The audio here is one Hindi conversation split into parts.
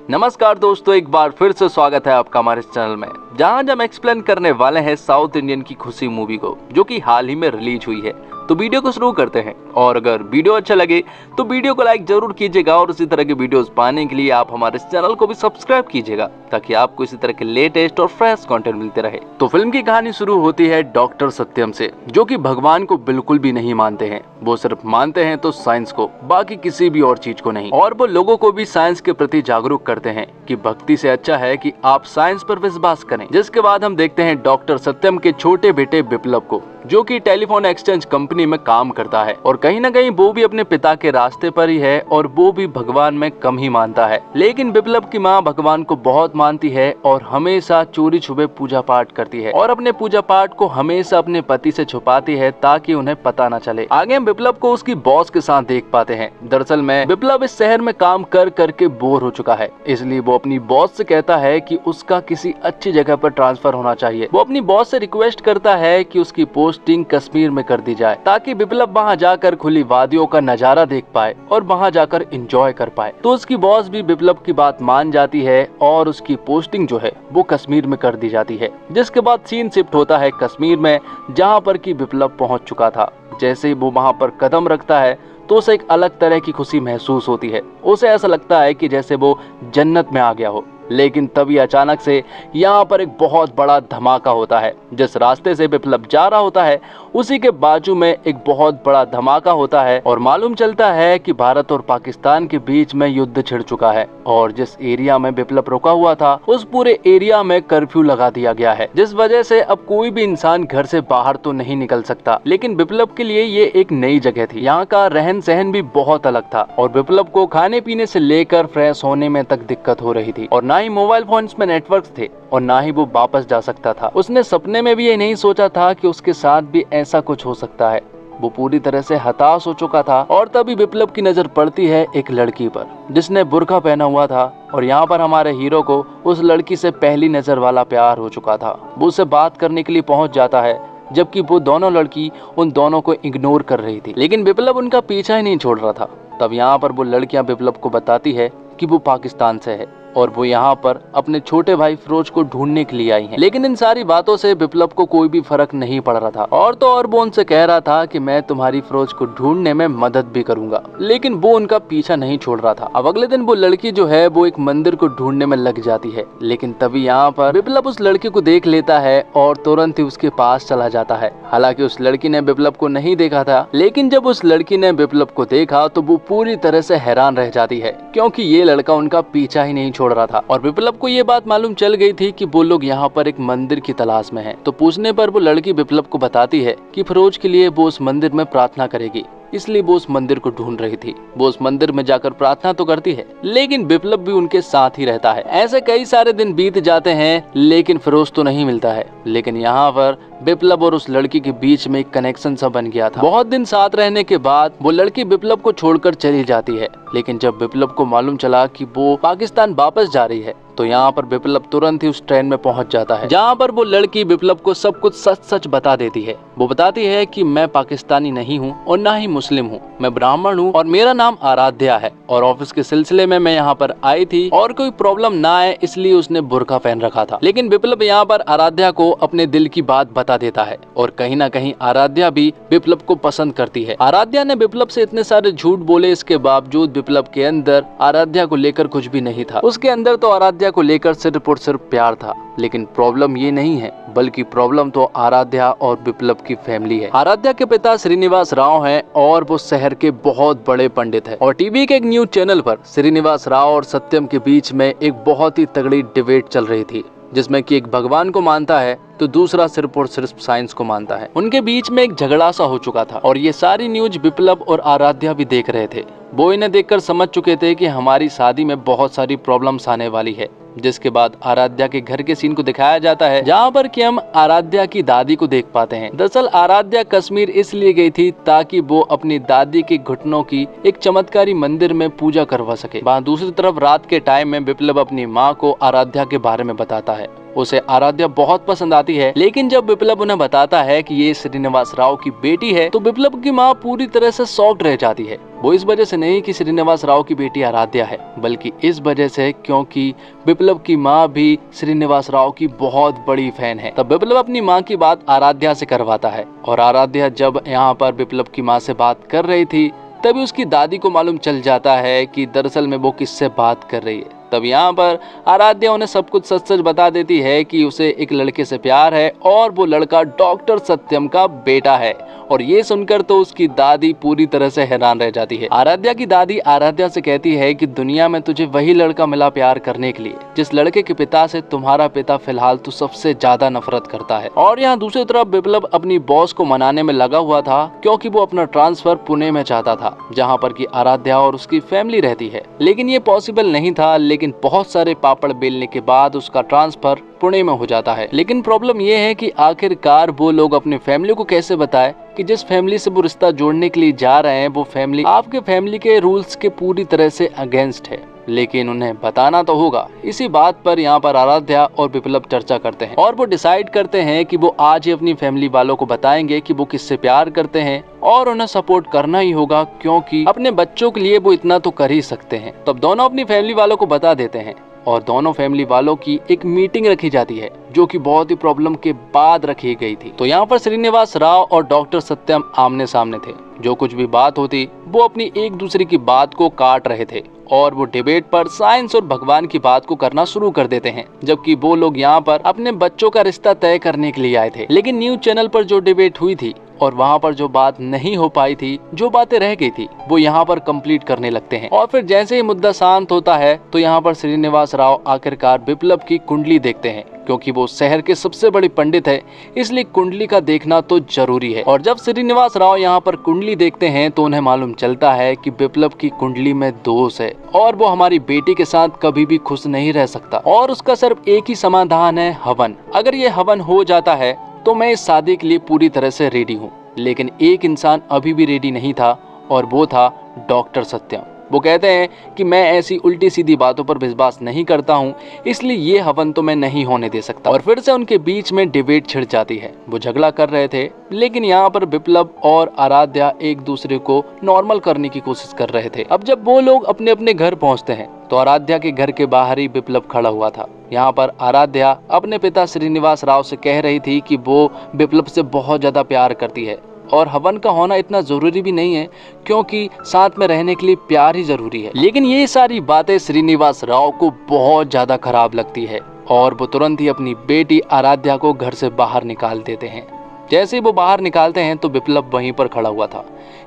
नमस्कार दोस्तों, एक बार फिर से स्वागत है आपका हमारे इस चैनल में, जहां हम एक्सप्लेन करने वाले हैं साउथ इंडियन की खुशी मूवी को, जो कि हाल ही में रिलीज हुई है। तो वीडियो को शुरू करते हैं, और अगर वीडियो अच्छा लगे तो वीडियो को लाइक जरूर कीजिएगा, और इसी तरह के वीडियोस पाने के लिए आप हमारे इस चैनल को भी सब्सक्राइब कीजिएगा, ताकि आपको इसी तरह के लेटेस्ट और फ्रेश कंटेंट मिलते रहे। तो फिल्म की कहानी शुरू होती है डॉक्टर सत्यम से, जो कि भगवान को बिल्कुल भी नहीं मानते हैं। वो सिर्फ मानते हैं तो साइंस को, बाकी किसी भी और चीज को नहीं। और वो लोगों को भी साइंस के प्रति जागरूक करते हैं कि भक्ति से अच्छा है कि आप साइंस पर विश्वास करें। जिसके बाद हम देखते हैं डॉक्टर सत्यम के छोटे बेटे विप्लव को, जो कि टेलीफोन एक्सचेंज कंपनी में काम करता है, और कहीं ना कहीं वो भी अपने पिता के रास्ते पर ही है, और वो भी भगवान में कम ही मानता है। लेकिन विप्लव की माँ भगवान को बहुत मानती है और हमेशा चोरी छुपे पूजा पाठ करती है, और अपने पूजा पाठ को हमेशा अपने पति से छुपाती है ताकि उन्हें पता न चले। आगे हम विप्लव को उसकी बॉस के साथ देख पाते हैं। दरअसल में विप्लव इस शहर में काम कर करके बोर हो चुका है, इसलिए वो अपनी बॉस से कहता है कि उसका किसी अच्छी जगह पर ट्रांसफर होना चाहिए। वो अपनी बॉस से रिक्वेस्ट करता है कि उसकी पोस्टिंग कश्मीर में कर दी जाए, ताकि विप्लव वहां जाकर खुली वादियों का नजारा देख पाए और वहां जाकर एंजॉय कर पाए। तो उसकी बॉस भी विप्लव की बात मान जाती है और उसकी पोस्टिंग जो है वो कश्मीर में कर दी जाती है। जिसके बाद सीन शिफ्ट होता है कश्मीर में, जहाँ पर कि विप्लव पहुँच चुका था। जैसे ही वो वहाँ पर कदम रखता है तो उसे एक अलग तरह की खुशी महसूस होती है। उसे ऐसा लगता है कि जैसे वो जन्नत में आ गया हो। लेकिन तभी अचानक से यहाँ पर एक बहुत बड़ा धमाका होता है। जिस रास्ते से विप्लव जा रहा होता है उसी के बाजू में एक बहुत बड़ा धमाका होता है, और मालूम चलता है कि भारत और पाकिस्तान के बीच में युद्ध छिड़ चुका है, और जिस एरिया में विप्लव रुका हुआ था उस पूरे एरिया में कर्फ्यू लगा दिया गया है, जिस वजह से अब कोई भी इंसान घर से बाहर तो नहीं निकल सकता। लेकिन विप्लव के लिए ये एक नई जगह थी। यहाँ का रहन सहन भी बहुत अलग था, और विप्लव को खाने पीने से लेकर फ्रेश होने में तक दिक्कत हो रही थी, और ना ही मोबाइल फोन्स में नेटवर्क थे, और ना ही वो वापस जा सकता था। उसने सपने में भी ये नहीं सोचा था कि उसके साथ भी ऐसा कुछ हो सकता है। वो पूरी तरह से हताश हो चुका था, और तभी विप्लव की नजर पड़ती है एक लड़की पर, जिसने बुर्का पहना हुआ था। और यहाँ पर हमारे हीरो को उस लड़की से पहली नजर वाला प्यार हो चुका था। वो उससे बात करने के लिए पहुँच जाता है, जबकि वो दोनों लड़की उन दोनों को इग्नोर कर रही थी। लेकिन विप्लव उनका पीछा ही नहीं छोड़ रहा था। तब यहाँ पर वो लड़कियां विप्लव को बताती है कि वो पाकिस्तान से है, और वो यहाँ पर अपने छोटे भाई फिरोज को ढूंढने के लिए आई हैं। लेकिन इन सारी बातों से विप्लव को कोई भी फर्क नहीं पड़ रहा था, और तो और वो उनसे कह रहा था कि मैं तुम्हारी फिरोज को ढूंढने में मदद भी करूंगा। लेकिन वो उनका पीछा नहीं छोड़ रहा था। अब अगले दिन वो लड़की जो है वो एक मंदिर को ढूंढने में लग जाती है। लेकिन तभी यहाँ पर विप्लव उस लड़की को देख लेता है और तुरंत ही उसके पास चला जाता है। हालांकि उस लड़की ने विप्लव को नहीं देखा था, लेकिन जब उस लड़की ने विप्लव को देखा तो वो पूरी तरह से हैरान रह जाती है, क्योंकि ये लड़का उनका पीछा ही नहीं छोड़ रहा था। और विप्लव को ये बात मालूम चल गई थी कि वो लोग यहाँ पर एक मंदिर की तलाश में हैं। तो पूछने पर वो लड़की विप्लव को बताती है कि फिरोज के लिए वो उस मंदिर में प्रार्थना करेगी, इसलिए वो उस मंदिर को ढूंढ रही थी। वो उस मंदिर में जाकर प्रार्थना तो करती है, लेकिन विप्लव भी उनके साथ ही रहता है। ऐसे कई सारे दिन बीत जाते हैं, लेकिन फिरोज तो नहीं मिलता है। लेकिन यहाँ पर विप्लव और उस लड़की के बीच में एक कनेक्शन सा बन गया था। बहुत दिन साथ रहने के बाद वो लड़की विप्लव को छोड़कर चली जाती है। लेकिन जब विप्लव को मालूम चला कि वो पाकिस्तान वापस जा रही है, तो यहाँ पर विप्लव तुरंत ही उस ट्रेन में पहुंच जाता है, जहाँ पर वो लड़की विप्लव को सब कुछ सच सच बता देती है। वो बताती है कि मैं पाकिस्तानी नहीं हूँ और ना ही मुस्लिम हूँ, मैं ब्राह्मण हूँ और मेरा नाम आराध्या है, और ऑफिस के सिलसिले में मैं यहाँ पर आई थी, और कोई प्रॉब्लम ना आए इसलिए उसने बुर्का पहन रखा था। लेकिन विप्लव यहाँ पर आराध्या को अपने दिल की बात बता देता है, और कहीं ना कहीं आराध्या भी विप्लव को पसंद करती है। आराध्या ने विप्लव से इतने सारे झूठ बोले, इसके बावजूद विप्लव के अंदर आराध्या को लेकर कुछ भी नहीं था। उसके अंदर तो आराध्या को लेकर सिर्फ और सिर्फ प्यार था। लेकिन प्रॉब्लम ये नहीं है, बल्कि प्रॉब्लम तो आराध्या और विप्लव की फैमिली है। आराध्या के पिता श्रीनिवास राव हैं, और वो शहर के बहुत बड़े पंडित हैं। और टीवी के एक न्यूज चैनल पर श्रीनिवास राव और सत्यम के बीच में एक बहुत ही तगड़ी डिबेट चल रही थी, जिसमें कि एक भगवान को मानता है तो दूसरा सिर्फ और सिर्फ साइंस को मानता है। उनके बीच में एक झगड़ा सा हो चुका था, और ये सारी न्यूज विप्लव और आराध्या भी देख रहे थे। वो इन्हें देखकर समझ चुके थे कि हमारी शादी में बहुत सारी प्रॉब्लम्स आने वाली है। जिसके बाद आराध्या के घर के सीन को दिखाया जाता है, जहाँ पर कि हम आराध्या की दादी को देख पाते हैं। दरअसल आराध्या कश्मीर इसलिए गई थी ताकि वो अपनी दादी के घुटनों की एक चमत्कारी मंदिर में पूजा करवा सके। वहाँ दूसरी तरफ रात के टाइम में विप्लव अपनी माँ को आराध्या के बारे में बताता है, उसे आराध्या बहुत पसंद आती है। लेकिन जब विप्लव उन्हें बताता है कि ये श्रीनिवास राव की बेटी है तो विप्लव की माँ पूरी तरह से शॉक्ड रह जाती है। वो इस वजह से नहीं कि श्रीनिवास राव की बेटी आराध्या है, बल्कि इस वजह से क्योंकि विप्लव की माँ भी श्रीनिवास राव की बहुत बड़ी फैन है। तब विप्लव अपनी माँ की बात आराध्या से करवाता है और आराध्या जब यहाँ पर विप्लव की माँ से बात कर रही थी तभी उसकी दादी को मालूम चल जाता है कि दरअसल में वो किससे बात कर रही है। तब यहाँ पर आराध्या उन्हें सब कुछ सच सच बता देती है कि उसे एक लड़के से प्यार है और वो लड़का डॉक्टर सत्यम का बेटा है। और ये सुनकर तो उसकी दादी पूरी तरह से हैरान रह जाती है। आराध्या की दादी आराध्या से कहती है कि दुनिया में तुझे वही लड़का मिला प्यार करने के लिए जिस लड़के के पिता से तुम्हारा पिता फिलहाल तो सबसे ज्यादा नफरत करता है। और यहाँ दूसरी तरफ विप्लव अपनी बॉस को मनाने में लगा हुआ था क्योंकि वो अपना ट्रांसफर पुणे में चाहता था जहाँ पर की आराध्या और उसकी फैमिली रहती है। लेकिन ये पॉसिबल नहीं था। लेकिन बहुत सारे पापड़ बेलने के बाद उसका ट्रांसफर पुणे में हो जाता है। लेकिन प्रॉब्लम ये है कि आखिरकार वो लोग अपनी फैमिली को कैसे बताए कि जिस फैमिली से वो रिश्ता जोड़ने के लिए जा रहे हैं वो फैमिली आपके फैमिली के रूल्स के पूरी तरह से अगेंस्ट है। लेकिन उन्हें बताना तो होगा। इसी बात पर यहाँ पर आराध्या और विप्लव चर्चा करते हैं और वो डिसाइड करते हैं कि वो आज ही अपनी फैमिली वालों को बताएंगे कि वो किससे प्यार करते हैं और उन्हें सपोर्ट करना ही होगा क्योंकि अपने बच्चों के लिए वो इतना तो कर ही सकते हैं। तब दोनों अपनी फैमिली वालों को बता देते हैं और दोनों फैमिली वालों की एक मीटिंग रखी जाती है जो कि बहुत ही प्रॉब्लम के बाद रखी गई थी। तो यहाँ पर श्रीनिवास राव और डॉक्टर सत्यम आमने सामने थे। जो कुछ भी बात होती वो अपनी एक दूसरे की बात को काट रहे थे और वो डिबेट पर साइंस और भगवान की बात को करना शुरू कर देते हैं, जबकि वो लोग यहाँ पर अपने बच्चों का रिश्ता तय करने के लिए आए थे। लेकिन न्यूज चैनल पर जो डिबेट हुई थी और वहाँ पर जो बात नहीं हो पाई थी, जो बातें रह गई थी, वो यहाँ पर कंप्लीट करने लगते हैं। और फिर जैसे ही मुद्दा शांत होता है तो यहाँ पर श्रीनिवास राव आखिरकार विप्लव की कुंडली देखते हैं क्योंकि वो शहर के सबसे बड़े पंडित है, इसलिए कुंडली का देखना तो जरूरी है। और जब श्रीनिवास राव यहाँ पर कुंडली देखते हैं तो उन्हें मालूम चलता है कि विप्लव की कुंडली में दोष है और वो हमारी बेटी के साथ कभी भी खुश नहीं रह सकता और उसका सिर्फ एक ही समाधान है, हवन। अगर ये हवन हो जाता है तो मैं इस शादी के लिए पूरी तरह से रेडी हूँ। लेकिन एक इंसान अभी भी रेडी नहीं था और वो था डॉक्टर सत्यम। वो कहते हैं कि मैं ऐसी उल्टी सीधी बातों पर विश्वास नहीं करता हूँ, इसलिए ये हवन तो मैं नहीं होने दे सकता। और फिर से उनके बीच में डिबेट छिड़ जाती है। वो झगड़ा कर रहे थे लेकिन यहाँ पर विप्लव और आराध्या एक दूसरे को नॉर्मल करने की कोशिश कर रहे थे। अब जब वो लोग अपने अपने घर पहुँचते हैं तो आराध्या के घर के बाहर ही विप्लव खड़ा हुआ था। यहाँ पर आराध्या अपने पिता श्रीनिवास राव से कह रही थी कि वो विप्लव से बहुत ज्यादा प्यार करती है और हवन का होना इतना जरूरी भी नहीं है क्योंकि साथ में रहने के लिए प्यार ही जरूरी है। लेकिन ये सारी बातें श्रीनिवास राव को बहुत ज्यादा खराब लगती है और वो तुरंत ही अपनी बेटी आराध्या को घर से बाहर निकाल देते हैं। जैसे ही वो बाहर निकालते हैं तो विप्लव वहीं पर खड़ा हुआ था।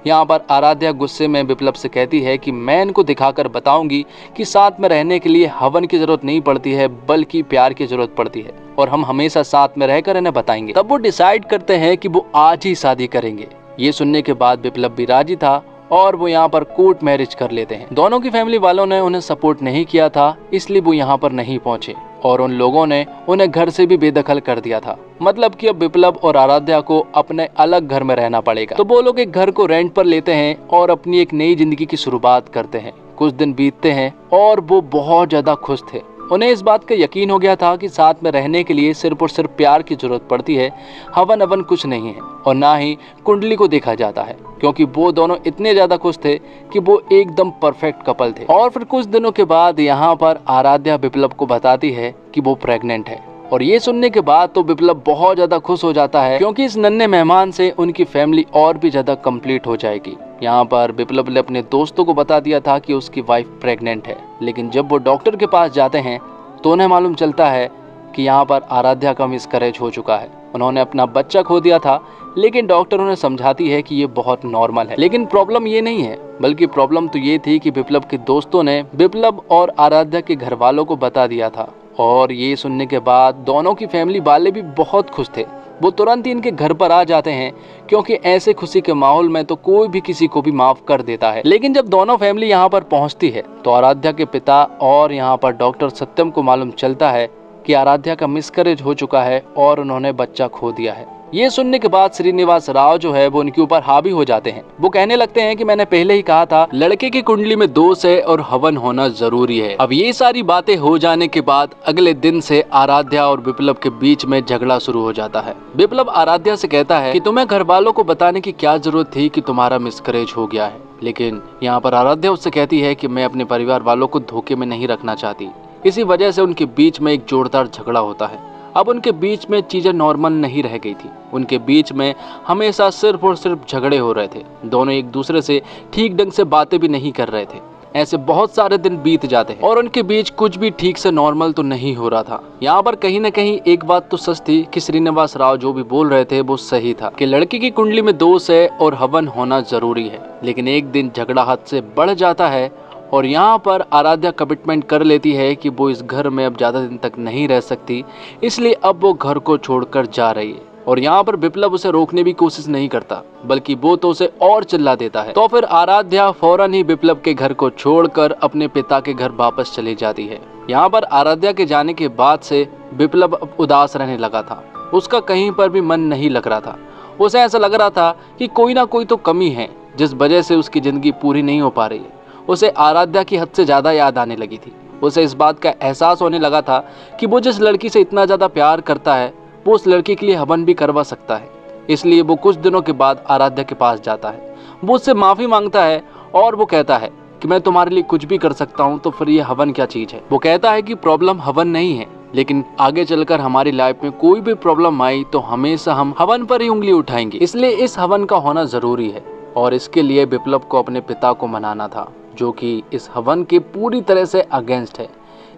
यहाँ पर आराध्या गुस्से में विप्लव से कहती है कि मैं इनको दिखाकर बताऊंगी कि साथ में रहने के लिए हवन की जरूरत नहीं पड़ती है बल्कि प्यार की जरूरत पड़ती है और हम हमेशा साथ में रहकर इन्हें बताएंगे। तब वो डिसाइड करते हैं कि वो आज ही शादी करेंगे। ये सुनने के बाद विप्लव भी राजी था और वो यहाँ पर कोर्ट मैरिज कर लेते हैं। दोनों की फैमिली वालों ने उन्हें सपोर्ट नहीं किया था, इसलिए वो यहाँ पर नहीं पहुँचे और उन लोगों ने उन्हें घर से भी बेदखल कर दिया था। मतलब कि अब विप्लव और आराध्या को अपने अलग घर में रहना पड़ेगा। तो वो लोग एक घर को रेंट पर लेते हैं और अपनी एक नई जिंदगी की शुरुआत करते हैं। कुछ दिन बीतते हैं और वो बहुत ज्यादा खुश थे। उन्हें इस बात का यकीन हो गया था कि साथ में रहने के लिए सिर्फ और सिर्फ प्यार की जरूरत पड़ती है, हवन अवन कुछ नहीं है और ना ही कुंडली को देखा जाता है, क्योंकि वो दोनों इतने ज्यादा खुश थे कि वो एकदम परफेक्ट कपल थे। और फिर कुछ दिनों के बाद यहाँ पर आराध्या विप्लव को बताती है कि वो प्रेग्नेंट है और ये सुनने के बाद तो विप्लव बहुत ज्यादा खुश हो जाता है क्योंकि इस नन्हे मेहमान से उनकी फैमिली और भी ज्यादा कंप्लीट हो जाएगी। यहाँ पर विप्लव ने अपने दोस्तों को बता दिया था कि उसकी वाइफ प्रेग्नेंट है, लेकिन जब वो डॉक्टर के पास जाते हैं तो उन्हें मालूम चलता है कि यहाँ पर आराध्या का मिसकैरेज हो चुका है। उन्होंने अपना बच्चा खो दिया था, लेकिन डॉक्टर उन्हें समझाती है कि ये बहुत नॉर्मल है। लेकिन प्रॉब्लम ये नहीं है, बल्कि प्रॉब्लम तो ये थी कि विप्लव के दोस्तों ने विप्लव और आराध्या के घर वालों को बता दिया था और ये सुनने के बाद दोनों की फैमिली वाले भी बहुत खुश थे। वो तुरंत ही इनके घर पर आ जाते हैं क्योंकि ऐसे खुशी के माहौल में तो कोई भी किसी को भी माफ कर देता है। लेकिन जब दोनों फैमिली यहाँ पर पहुँचती है तो आराध्या के पिता और यहाँ पर डॉक्टर सत्यम को मालूम चलता है कि आराध्या का मिसकैरेज हो चुका है और उन्होंने बच्चा खो दिया है। ये सुनने के बाद श्रीनिवास राव जो है वो उनके ऊपर हावी हो जाते हैं। वो कहने लगते हैं कि मैंने पहले ही कहा था लड़के की कुंडली में दोष है और हवन होना जरूरी है। अब ये सारी बातें हो जाने के बाद अगले दिन से आराध्या और विप्लव के बीच में झगड़ा शुरू हो जाता है। विप्लव आराध्या से कहता है कि तुम्हें घर वालों को बताने की क्या जरूरत थी कि तुम्हारा मिसकैरेज हो गया है, लेकिन यहाँ पर आराध्या उससे कहती है कि मैं अपने परिवार वालों को धोखे में नहीं रखना चाहती। इसी वजह से उनके बीच में एक जोरदार झगड़ा होता है। अब उनके बीच में चीजें नॉर्मल नहीं रह गई थी। उनके बीच में हमेशा सिर्फ और सिर्फ झगड़े हो रहे थे। दोनों एक दूसरे से ठीक ढंग से बातें भी नहीं कर रहे थे। ऐसे बहुत सारे दिन बीत जाते हैं और उनके बीच कुछ भी ठीक से नॉर्मल तो नहीं हो रहा था। यहाँ पर कहीं न कहीं एक बात तो सच थी कि श्रीनिवास राव जो भी बोल रहे थे वो सही था कि लड़की की कुंडली में दोष है और हवन होना जरूरी है। लेकिन एक दिन झगड़ा हद से बढ़ जाता है और यहाँ पर आराध्या कमिटमेंट कर लेती है कि वो इस घर में अब ज्यादा दिन तक नहीं रह सकती, इसलिए अब वो घर को छोड़कर जा रही है। और यहाँ पर विप्लव उसे रोकने की कोशिश नहीं करता, बल्कि वो तो उसे और चिल्ला देता है। तो फिर आराध्या फौरन ही विप्लव के घर को छोड़कर अपने पिता के घर वापस चली जाती है। यहाँ पर आराध्या के जाने के बाद से विप्लव अब उदास रहने लगा था। उसका कहीं पर भी मन नहीं लग रहा था। उसे ऐसा लग रहा था कि कोई ना कोई तो कमी है जिस वजह से उसकी जिंदगी पूरी नहीं हो पा रही है। उसे आराध्या की हद से ज्यादा याद आने लगी थी। उसे इस बात का एहसास होने लगा था कि वो जिस लड़की से इतना ज्यादा प्यार करता है वो उस लड़की के लिए हवन भी करवा सकता है। इसलिए वो कुछ दिनों के बाद आराध्या के पास जाता है। वो उससे माफी मांगता है और वो कहता है कि मैं तुम्हारे लिए कुछ भी कर सकता हूँ, तो फिर ये हवन क्या चीज है। वो कहता है कि प्रॉब्लम हवन नहीं है, लेकिन आगे चलकर हमारी लाइफ में कोई भी प्रॉब्लम आई तो हमेशा हम हवन पर ही उंगली उठाएंगे, इसलिए इस हवन का होना जरूरी है। और इसके लिए विप्लव को अपने पिता को मनाना था, जो कि इस हवन के पूरी तरह से अगेंस्ट है।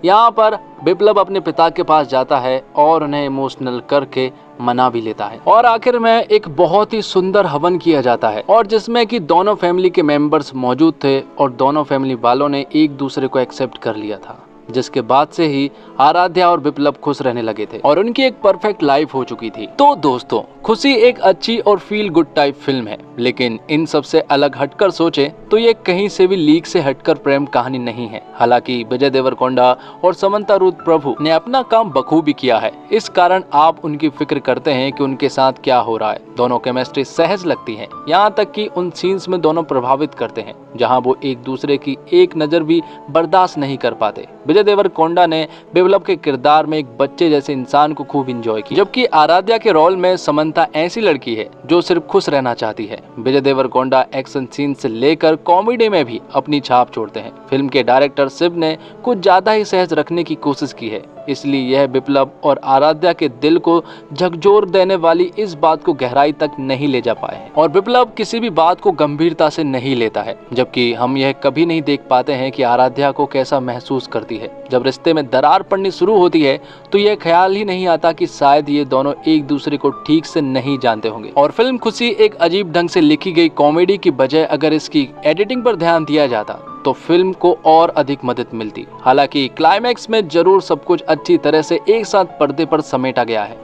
यहाँ पर विप्लव अपने पिता के पास जाता है और उन्हें इमोशनल करके मना भी लेता है। और आखिर में एक बहुत ही सुंदर हवन किया जाता है और जिसमें कि दोनों फैमिली के मेंबर्स मौजूद थे और दोनों फैमिली वालों ने एक दूसरे को एक्सेप्ट कर लिया था, जिसके बाद से ही आराध्या और विप्लव खुश रहने लगे थे और उनकी एक परफेक्ट लाइफ हो चुकी थी। तो दोस्तों, खुशी एक अच्छी और फील गुड टाइप फिल्म है, लेकिन इन सब से अलग हटकर सोचे तो ये कहीं से भी लीक से हटकर प्रेम कहानी नहीं है। हालांकि विजय देवरकोंडा और समंता रूथ प्रभु ने अपना काम बखूबी किया है, इस कारण आप उनकी फिक्र करते हैं कि उनके साथ क्या हो रहा है। दोनों केमिस्ट्री सहज लगती है, यहाँ तक कि उन सीन्स में दोनों प्रभावित करते हैं जहाँ वो एक दूसरे की एक नजर भी बर्दाश्त नहीं कर पाते। विजय देवरकोंडा ने विप्लव के किरदार में एक बच्चे जैसे इंसान को खूब एंजॉय किया, जबकि आराध्या के रोल में समंता ऐसी लड़की है जो सिर्फ खुश रहना चाहती है। विजय देवरकोंडा एक्शन सीन से लेकर कॉमेडी में भी अपनी छाप छोड़ते हैं। फिल्म के डायरेक्टर शिव ने कुछ ज्यादा ही सहज रखने की कोशिश की है, इसलिए यह विप्लव और आराध्या के दिल को झकझोर देने वाली इस बात को गहराई तक नहीं ले जा पाए। और विप्लव किसी भी बात को गंभीरता से नहीं लेता है, जबकि हम यह कभी नहीं देख पाते हैं कि आराध्या को कैसा महसूस करती है। जब रिश्ते में दरार पड़नी शुरू होती है तो यह ख्याल ही नहीं आता कि शायद ये दोनों एक दूसरे को ठीक से नहीं जानते होंगे। और फिल्म खुशी एक अजीब ढंग से लिखी गई कॉमेडी की बजाय अगर इसकी एडिटिंग पर ध्यान दिया जाता तो फिल्म को और अधिक मदद मिलती। हालांकि क्लाइमैक्स में जरूर सब कुछ अच्छी तरह से एक साथ पर्दे पर समेटा गया है।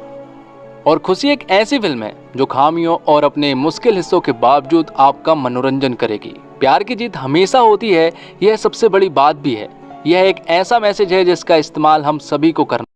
और खुशी एक ऐसी फिल्म है जो खामियों और अपने मुश्किल हिस्सों के बावजूद आपका मनोरंजन करेगी। प्यार की जीत हमेशा होती है, यह सबसे बड़ी बात भी है। यह एक ऐसा मैसेज है जिसका इस्तेमाल हम सभी को करना